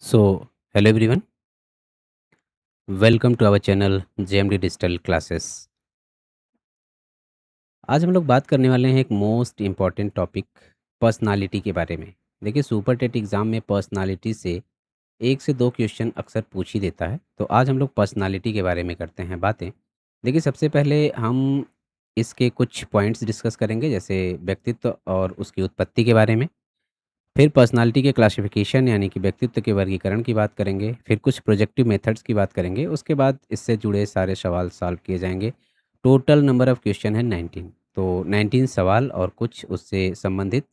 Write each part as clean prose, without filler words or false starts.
So, hello everyone, welcome to our channel JMD digital classes. आज हम लोग बात करने वाले हैं एक मोस्ट इम्पॉर्टेंट टॉपिक पर्सनालिटी के बारे में। देखिए सुपर टेट एग्ज़ाम में पर्सनालिटी से एक से दो क्वेश्चन अक्सर पूछ ही देता है। तो आज हम लोग पर्सनालिटी के बारे में करते हैं बातें। देखिए सबसे पहले हम इसके कुछ पॉइंट्स डिस्कस करेंगे, जैसे व्यक्तित्व और उसकी उत्पत्ति के बारे में। फिर पर्सनालिटी के क्लासिफिकेशन यानी कि व्यक्तित्व के वर्गीकरण की बात करेंगे। फिर कुछ प्रोजेक्टिव मेथड्स की बात करेंगे। उसके बाद इससे जुड़े सारे सवाल सॉल्व किए जाएंगे। टोटल नंबर ऑफ़ क्वेश्चन है 19। तो 19 सवाल और कुछ उससे संबंधित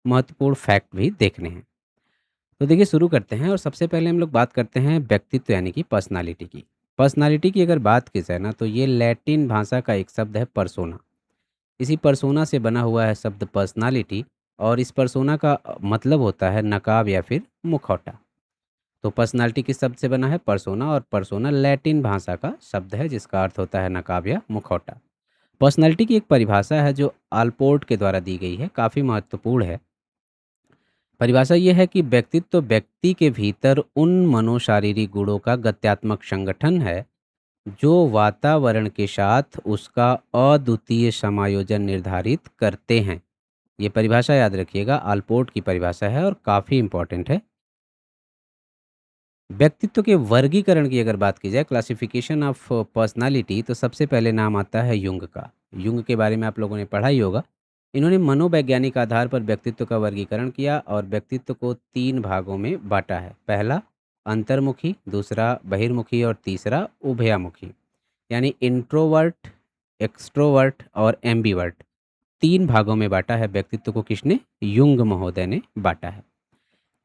महत्वपूर्ण फैक्ट भी देखने हैं। तो देखिए शुरू करते हैं और सबसे पहले हम लोग बात करते हैं व्यक्तित्व यानी कि पर्सनालिटी की। पर्सनालिटी की अगर बात की जाए ना, तो ये लैटिन भाषा का एक शब्द है पर्सोना। इसी पर्सोना से बना हुआ है शब्द पर्सनालिटी। और इस पर्सोना का मतलब होता है नकाब या फिर मुखौटा। तो पर्सनालिटी किस शब्द से बना है? पर्सोना। और पर्सोना लैटिन भाषा का शब्द है जिसका अर्थ होता है नकाब या मुखौटा। पर्सनालिटी की एक परिभाषा है जो आलपोर्ट के द्वारा दी गई है, काफ़ी महत्वपूर्ण है। परिभाषा ये है कि व्यक्तित्व व्यक्ति के भीतर उन मनोशारीरिक गुणों का गत्यात्मक संगठन है जो वातावरण के साथ उसका अद्वितीय समायोजन निर्धारित करते हैं। ये परिभाषा याद रखिएगा, आलपोर्ट की परिभाषा है और काफ़ी इम्पोर्टेंट है। व्यक्तित्व के वर्गीकरण की अगर बात की जाए, क्लासिफिकेशन ऑफ पर्सनालिटी, तो सबसे पहले नाम आता है युंग का। युंग के बारे में आप लोगों ने पढ़ा ही होगा। इन्होंने मनोवैज्ञानिक आधार पर व्यक्तित्व का वर्गीकरण किया और व्यक्तित्व को तीन भागों में बांटा है। पहला अंतर्मुखी, दूसरा बहिर्मुखी और तीसरा उभयामुखी। यानी इंट्रोवर्ट, एक्सट्रोवर्ट और एम्बीवर्ट, तीन भागों में बांटा है व्यक्तित्व को। किसने? युंग महोदय ने बांटा है।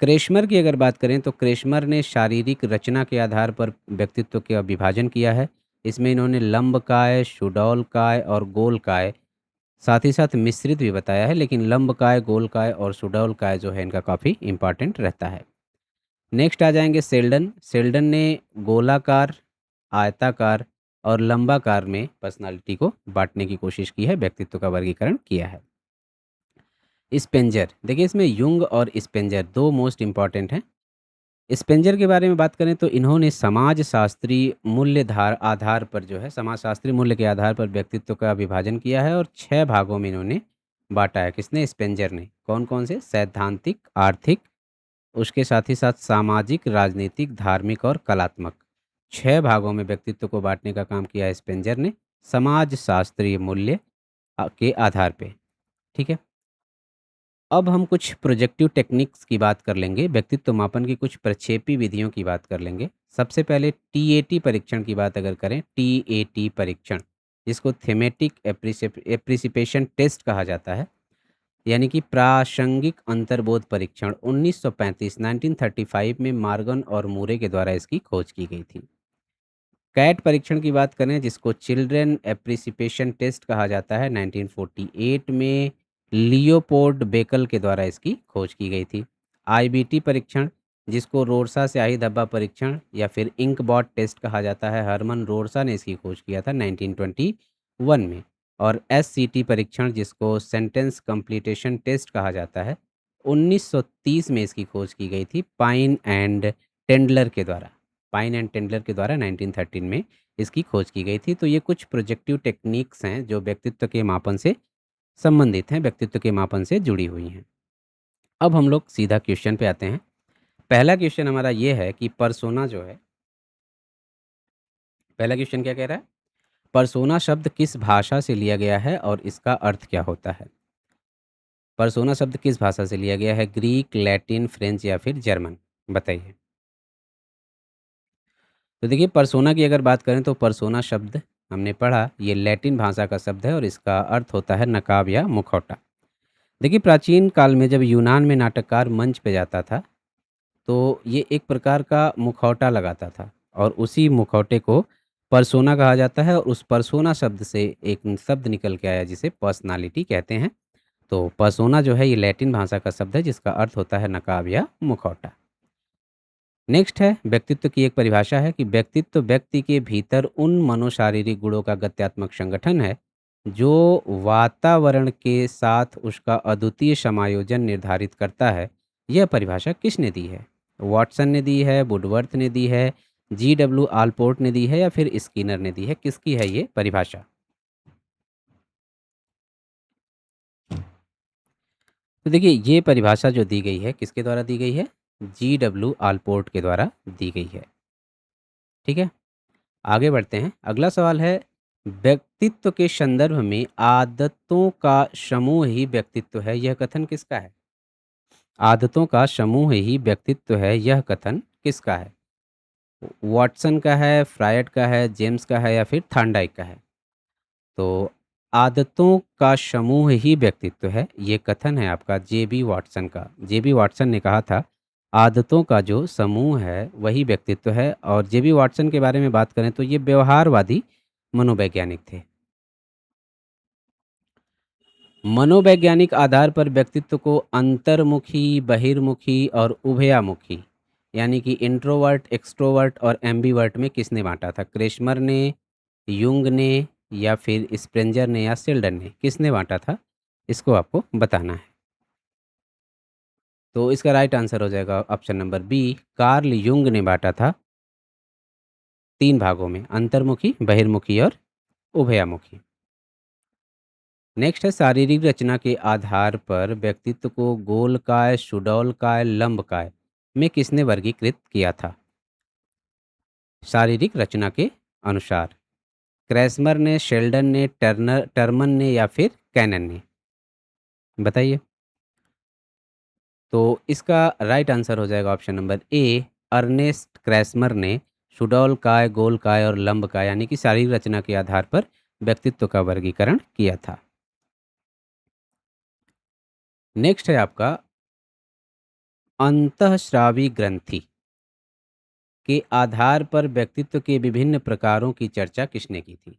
क्रेशमर की अगर बात करें, तो क्रेशमर ने शारीरिक रचना के आधार पर व्यक्तित्व का विभाजन किया है। इसमें इन्होंने लंबकाय, सुडौलकाय और गोलकाय, साथ ही साथ मिश्रित भी बताया है, लेकिन लंबकाय, गोलकाय और सुडौलकाय जो है इनका काफ़ी इंपॉर्टेंट रहता है। नेक्स्ट आ जाएंगे सेल्डन। सेल्डन ने गोलाकार, आयताकार और लंबाकार में पर्सनालिटी को बांटने की कोशिश की है, व्यक्तित्व का वर्गीकरण किया है। स्पेंजर, देखिए इसमें युंग और स्पेंजर दो मोस्ट इंपॉर्टेंट हैं। स्पेंजर के बारे में बात करें तो इन्होंने समाज शास्त्रीय मूल्य धार आधार पर जो है समाज शास्त्रीय मूल्य के आधार पर व्यक्तित्व का विभाजन किया है और छह भागों में इन्होंने बांटा है। किसने? स्पेंजर ने। कौन कौन से? सैद्धांतिक, आर्थिक, उसके साथ ही साथ सामाजिक, राजनीतिक, धार्मिक और कलात्मक, छह भागों में व्यक्तित्व को बांटने का काम किया है स्पेंजर ने, समाज शास्त्रीय मूल्य के आधार पे। ठीक है। अब हम कुछ प्रोजेक्टिव टेक्निक्स की बात कर लेंगे, व्यक्तित्व मापन की कुछ प्रक्षेपी विधियों की बात कर लेंगे। सबसे पहले टीएटी परीक्षण की बात अगर करें, टीएटी परीक्षण, जिसको थेमेटिक एप्रिसिपेशन टेस्ट कहा जाता है, यानी कि प्रासंगिक अंतर्बोध परीक्षण, 1935 1935 में मार्गन और मूरे के द्वारा इसकी खोज की गई थी। कैट परीक्षण की बात करें, जिसको चिल्ड्रन एप्रिसिपेशन टेस्ट कहा जाता है, 1948 में लियोपोल्ड बेकल के द्वारा इसकी खोज की गई थी। आईबीटी परीक्षण, जिसको रोरसा स्याही धब्बा परीक्षण या फिर इंकबॉट टेस्ट कहा जाता है, हरमन रोरसा ने इसकी खोज किया था 1921 में। और एससीटी परीक्षण, जिसको सेंटेंस कंप्लीटेशन टेस्ट कहा जाता है, 1930 में इसकी खोज की गई थी पाइन एंड टेंडलर के द्वारा। पाइन एंड टेंडलर के द्वारा 1913 में इसकी खोज की गई थी। तो ये कुछ प्रोजेक्टिव टेक्निक्स हैं जो व्यक्तित्व के मापन से संबंधित हैं, व्यक्तित्व के मापन से जुड़ी हुई हैं। अब हम लोग सीधा क्वेश्चन पे आते हैं। पहला क्वेश्चन हमारा ये है कि पर्सोना जो है, पहला क्वेश्चन क्या कह रहा है? पर्सोना शब्द किस भाषा से लिया गया है और इसका अर्थ क्या होता है? पर्सोना शब्द किस भाषा से लिया गया है? ग्रीक, लैटिन, फ्रेंच या फिर जर्मन? बताइए। तो देखिए पर्सोना की अगर बात करें तो पर्सोना शब्द हमने पढ़ा, ये लैटिन भाषा का शब्द है और इसका अर्थ होता है नकाब या मुखौटा। देखिए प्राचीन काल में जब यूनान में नाटककार मंच पे जाता था, तो ये एक प्रकार का मुखौटा लगाता था और उसी मुखौटे को पर्सोना कहा जाता है। और उस पर्सोना शब्द से एक शब्द निकल के आया जिसे पर्सनालिटी कहते हैं। तो पर्सोना जो है ये लैटिन भाषा का शब्द है जिसका अर्थ होता है नकाब या मुखौटा। नेक्स्ट है व्यक्तित्व की एक परिभाषा है कि व्यक्तित्व व्यक्ति के भीतर उन मनोशारीरिक गुणों का गत्यात्मक संगठन है जो वातावरण के साथ उसका अद्वितीय समायोजन निर्धारित करता है। यह परिभाषा किसने दी है? वॉटसन ने दी है, वुडवर्थ ने दी है, जी.डब्ल्यू. आलपोर्ट ने दी है या फिर स्किनर ने दी है? किसकी है ये परिभाषा? तो देखिए, ये परिभाषा जो दी गई है किसके द्वारा दी गई है? जी.डब्ल्यू. आलपोर्ट के द्वारा दी गई है। ठीक है? आगे बढ़ते हैं। अगला सवाल है, व्यक्तित्व के संदर्भ में आदतों का समूह ही व्यक्तित्व है, यह कथन किसका है? आदतों का समूह ही व्यक्तित्व है, यह कथन किसका है? वॉटसन का है, फ्रायड का है, जेम्स का है या फिर थॉर्नडाइक का है? तो आदतों का समूह ही व्यक्तित्व है, ये कथन है आपका जे.बी. वॉटसन का। जे.बी. वॉटसन ने कहा था, आदतों का जो समूह है वही व्यक्तित्व है। और जे.बी. वॉटसन के बारे में बात करें तो ये व्यवहारवादी मनोवैज्ञानिक थे। मनोवैज्ञानिक आधार पर व्यक्तित्व को अंतर्मुखी, बहिर्मुखी और उभयामुखी, यानी कि इंट्रोवर्ट, एक्सट्रोवर्ट और एम्बीवर्ट में किसने बांटा था? क्रेशमर ने, युंग ने या फिर स्प्रेंजर ने या सेल्डन ने? किसने बांटा था? इसको आपको बताना है। तो इसका राइट आंसर हो जाएगा option number B, Carl Jung ने बांटा था 3 भागों में, अंतर्मुखी, बहिर्मुखी और उभयामुखी। नेक्स्ट है, शारीरिक रचना के आधार पर व्यक्तित्व को गोलकाय, सुडौलकाय, लंबकाय में किसने वर्गीकृत किया था? शारीरिक रचना के अनुसार क्रेसमर ने, शेल्डन ने, टर्मन ने या फिर कैनन ने? बताइए। तो इसका राइट आंसर हो जाएगा ऑप्शन नंबर ए, अर्नेस्ट क्रेसमर ने सुडौल काय, गोल काय और लंब काय यानी कि शारीरिक रचना के आधार पर व्यक्तित्व का वर्गीकरण किया था। नेक्स्ट है आपका, अंतःस्रावी ग्रंथि के आधार पर व्यक्तित्व के विभिन्न प्रकारों की चर्चा किसने की थी?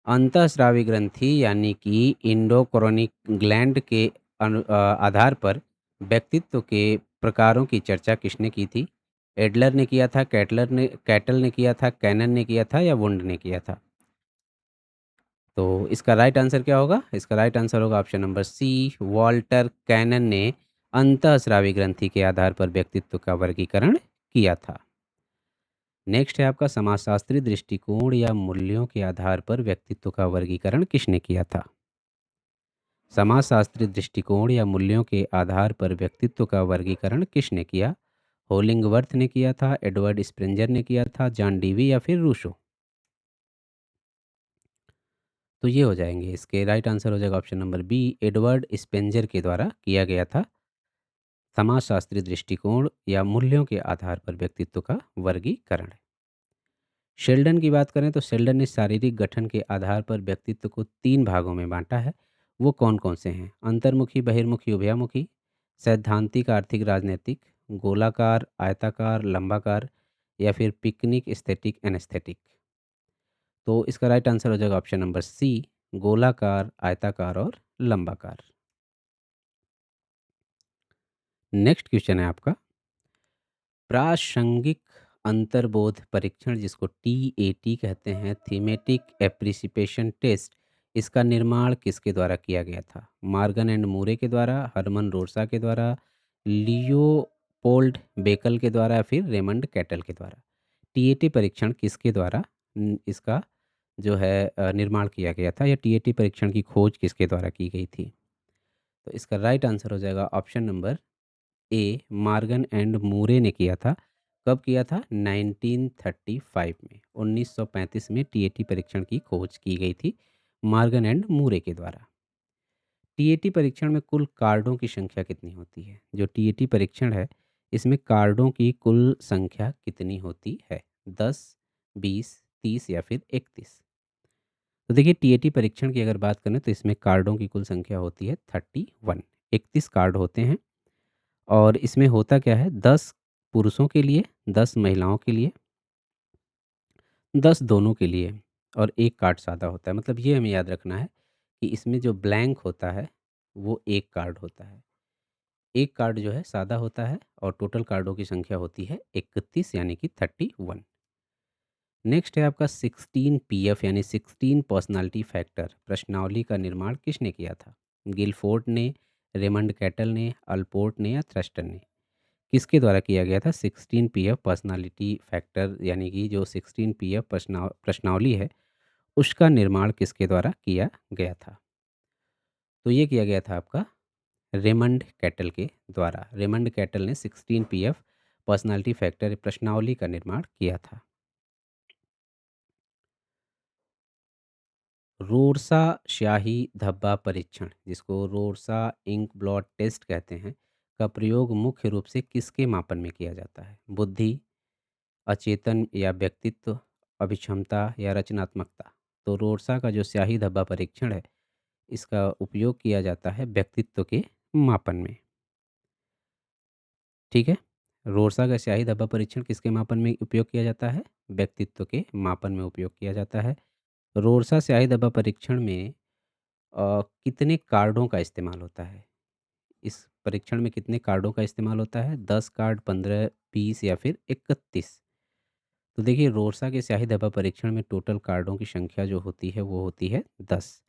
अंतःस्रावी ग्रंथि यानी कि इंडोक्रोनिक ग्लैंड के आधार पर व्यक्तित्व के प्रकारों की चर्चा किसने की थी? एडलर ने किया था, कैटल ने किया था, कैनन ने किया था या वुंड ने किया था? तो इसका राइट आंसर क्या होगा? इसका राइट आंसर होगा option number C, Walter Cannon ने अंतःस्रावी ग्रंथि के आधार पर व्यक्तित्व का वर्गीकरण किया था। नेक्स्ट है आपका, समाजशास्त्री दृष्टिकोण या मूल्यों के आधार पर व्यक्तित्व का वर्गीकरण किसने किया था? समाजशास्त्री दृष्टिकोण या मूल्यों के आधार पर व्यक्तित्व का वर्गीकरण किसने किया? होलिंगवर्थ ने किया था, एडवर्ड स्प्रेंजर ने किया था, जॉन डीवी या फिर रूसो? तो ये हो जाएंगे, इसके राइट आंसर हो जाएगा ऑप्शन नंबर बी, एडवर्ड स्पेंजर के द्वारा किया गया था समाजशास्त्री दृष्टिकोण या मूल्यों के आधार पर व्यक्तित्व का वर्गीकरण। शेल्डन की बात करें तो शेल्डन ने शारीरिक गठन के आधार पर व्यक्तित्व को 3 भागों में बांटा है। वो कौन कौन से हैं? अंतर्मुखी, बहिर्मुखी, उभयमुखी, सैद्धांतिक, आर्थिक, राजनैतिक, गोलाकार, आयताकार, लंबाकार या फिर पिकनिक, एस्थेटिक, एनेस्थेटिक? तो इसका राइट आंसर हो जाएगा ऑप्शन नंबर सी, गोलाकार, आयताकार और लंबाकार। नेक्स्ट क्वेश्चन है आपका, प्रासंगिक अंतर्बोध परीक्षण जिसको टीएटी कहते हैं, थीमेटिक एप्रिसिएशन टेस्ट, इसका निर्माण किसके द्वारा किया गया था? मार्गन एंड मूरे के द्वारा, हरमन रोसा के द्वारा, लियोपोल्ड बेकल के द्वारा या फिर रेमंड कैटल के द्वारा? टीएटी परीक्षण किसके द्वारा इसका जो है निर्माण किया गया था, या टीएटी परीक्षण की खोज किसके द्वारा की गई थी? तो इसका राइट आंसर हो जाएगा option number A, Morgan and Moore ने किया था। कब किया था? 1935 में, 1935 में टीएटी परीक्षण की खोज की गई थी मार्गन एंड मूरे के द्वारा। टीएटी परीक्षण में कुल कार्डों की संख्या कितनी होती है? जो टीएटी परीक्षण है इसमें कार्डों की कुल संख्या कितनी होती है? 10, 20, 30 या फिर 31? तो देखिए, टीएटी परीक्षण की अगर बात करें तो इसमें कार्डों की कुल संख्या होती है 31, 31 कार्ड होते हैं। और इसमें होता क्या है, 10 पुरुषों के लिए, 10 महिलाओं के लिए, 10 दोनों के लिए और 1 कार्ड सादा होता है। मतलब ये हमें याद रखना है कि इसमें जो ब्लैंक होता है वो 1 कार्ड होता है। 1 कार्ड जो है सादा होता है और टोटल कार्डों की संख्या होती है 31 यानी कि 31। नेक्स्ट है आपका 16 पीएफ यानी 16 पर्सनालिटी फैक्टर प्रश्नावली का निर्माण किसने किया था? गिलफोर्ड ने, रेमंड कैटल ने, अल्पोर्ट ने या थ्रस्टन ने? किसके द्वारा किया गया था? 16 पीएफ पर्सनालिटी फैक्टर यानी कि जो 16 पीएफ प्रश्नावली है, उसका निर्माण किसके द्वारा किया गया था? तो ये किया गया था आपका रेमंड कैटल के द्वारा। रेमंड कैटल ने 16 पीएफ पर्सनालिटी फैक्टर प्रश्नावली का निर्माण किया था। रोरसा स्याही धब्बा परीक्षण, जिसको रोरसा इंक ब्लॉट टेस्ट कहते हैं, का प्रयोग मुख्य रूप से किसके मापन में किया जाता है? बुद्धि, अचेतन या व्यक्तित्व, अभिक्षमता या रचनात्मकता? तो रोरसा का जो स्याही धब्बा परीक्षण है, इसका उपयोग किया जाता है व्यक्तित्व के मापन में। ठीक है। रोरसा का स्याही धब्बा परीक्षण किसके मापन में उपयोग किया जाता है? व्यक्तित्व के मापन में उपयोग किया जाता है। रोरसा स्याही धब्बा परीक्षण में कितने कार्डों का इस्तेमाल होता है? इस परीक्षण में कितने कार्डों का इस्तेमाल होता है? 10 कार्ड, 15, 20 या फिर 31? तो देखिए, रोरसा के स्याही धब्बा परीक्षण में टोटल कार्डों की संख्या जो होती है वो होती है 10।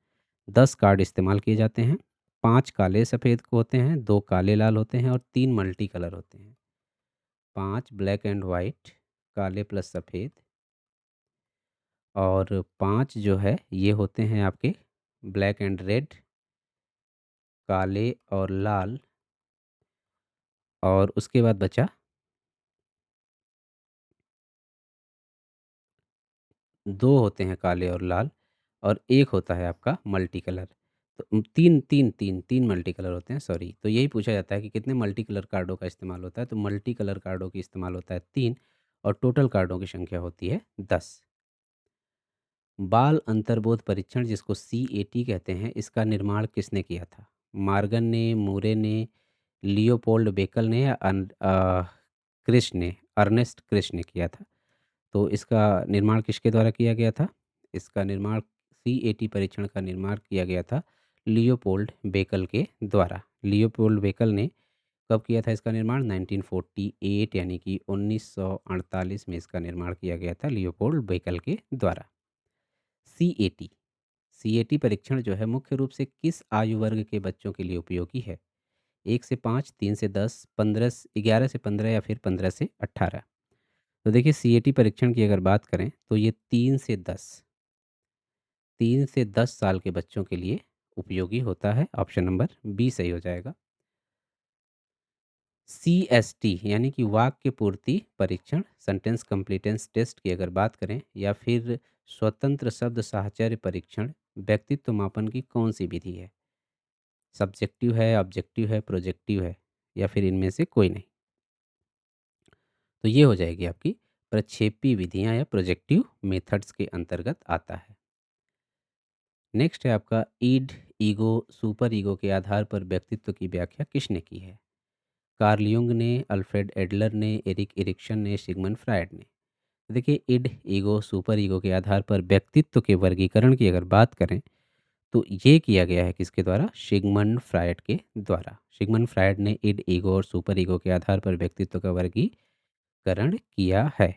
10 कार्ड इस्तेमाल किए जाते हैं। 5 काले सफ़ेद होते हैं, 2 काले लाल होते हैं और 3 मल्टी कलर होते हैं। 5 ब्लैक एंड वाइट, काले प्लस सफ़ेद, और 5 जो है ये होते हैं आपके ब्लैक एंड रेड, काले और लाल, और उसके बाद बचा 2 होते हैं काले और लाल, और 1 होता है आपका मल्टी कलर। तो 3 मल्टी कलर होते हैं, सॉरी। तो यही पूछा जाता है कि कितने मल्टी कलर कार्डों का इस्तेमाल होता है? तो मल्टी कलर कार्डों की इस्तेमाल होता है 3, और टोटल कार्डों की संख्या होती है 10। बाल अंतर्बोध परीक्षण, जिसको सीएटी कहते हैं, इसका निर्माण किसने किया था? मार्गन ने, मूरे ने, लियोपोल्ड बेकल ने या क्रिश ने, अर्नेस्ट क्रिश ने किया था? तो इसका निर्माण किसके द्वारा किया गया था? इसका निर्माण, सीएटी परीक्षण का निर्माण किया गया था लियोपोल्ड बेकल के द्वारा। लियोपोल्ड बेकल ने कब किया था इसका निर्माण? 1948 यानी कि 1948 में इसका निर्माण किया गया था लियोपोल्ड बेकल के द्वारा। सीएटी सीएटी परीक्षण जो है मुख्य रूप से किस आयु वर्ग के बच्चों के लिए उपयोगी है? 1 से 5, 3 से 10, 15 11 से 15 या फिर 15 से 18? तो देखिए, सीएटी परीक्षण की अगर बात करें तो ये 3 से 10 साल के बच्चों के लिए उपयोगी होता है। ऑप्शन नंबर बी सही हो जाएगा। सीएसटी यानी कि वाक्य पूर्ति परीक्षण, सेंटेंस कंप्लीटेंस टेस्ट की अगर बात करें, या फिर स्वतंत्र शब्द साहचर्य परीक्षण, व्यक्तित्व मापन की कौन सी विधि है? सब्जेक्टिव है, ऑब्जेक्टिव है, प्रोजेक्टिव है, या फिर इनमें से कोई नहीं? तो ये हो जाएगी आपकी प्रक्षेपी विधियां या प्रोजेक्टिव मेथड्स के अंतर्गत आता है। नेक्स्ट है आपका ईड, ईगो, सुपर ईगो के आधार पर व्यक्तित्व की व्याख्या किसने की है? कार्ल युंग ने, अल्फ्रेड एडलर ने, एरिक एरिक्सन ने, सिगमंड फ्रायड ने? देखिए, ईड, ईगो, सुपर ईगो के आधार पर व्यक्तित्व के वर्गीकरण की अगर बात करें तो ये किया गया है किसके द्वारा? सिगमंड फ्रायड के द्वारा। सिगमंड फ्रायड ने ईड, ईगो और सुपर ईगो के आधार पर व्यक्तित्व का वर्गीकरण किया है।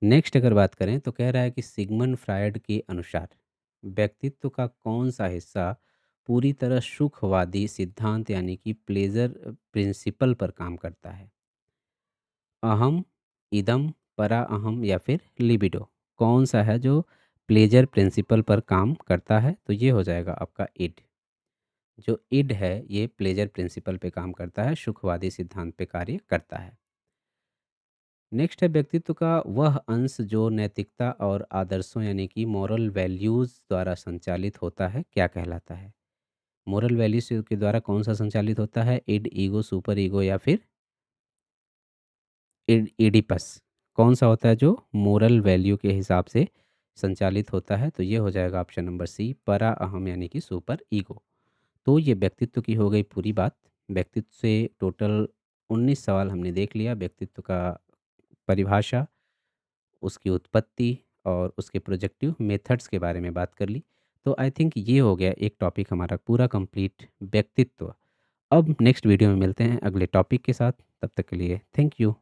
नेक्स्ट अगर बात करें तो कह रहा है कि सिगमंड फ्रायड के अनुसार व्यक्तित्व का कौन सा हिस्सा पूरी तरह सुखवादी सिद्धांत यानी कि प्लेजर प्रिंसिपल पर काम करता है? अहम, इदम, परा अहम या फिर लिबिडो? कौन सा है जो प्लेजर प्रिंसिपल पर काम करता है? तो ये हो जाएगा आपका इड। जो इड है ये प्लेजर प्रिंसिपल पे काम करता है, सुखवादी सिद्धांत पे कार्य करता है। नेक्स्ट है व्यक्तित्व का वह अंश जो नैतिकता और आदर्शों यानी कि मॉरल वैल्यूज़ द्वारा संचालित होता है, क्या कहलाता है? मॉरल वैल्यूज़ के द्वारा कौन सा संचालित होता है? इड, ईगो, सुपर ईगो या फिर इडिपस? कौन सा होता है जो मोरल वैल्यू के हिसाब से संचालित होता है? तो ये हो जाएगा ऑप्शन नंबर सी, परा अहम यानी कि सुपर ईगो। तो ये व्यक्तित्व की हो गई पूरी बात। व्यक्तित्व से टोटल 19 सवाल हमने देख लिया। व्यक्तित्व का परिभाषा, उसकी उत्पत्ति और उसके प्रोजेक्टिव मेथड्स के बारे में बात कर ली। तो आई थिंक ये हो गया एक टॉपिक हमारा पूरा कंप्लीट, व्यक्तित्व। अब नेक्स्ट वीडियो में मिलते हैं अगले टॉपिक के साथ। तब तक के लिए थैंक यू।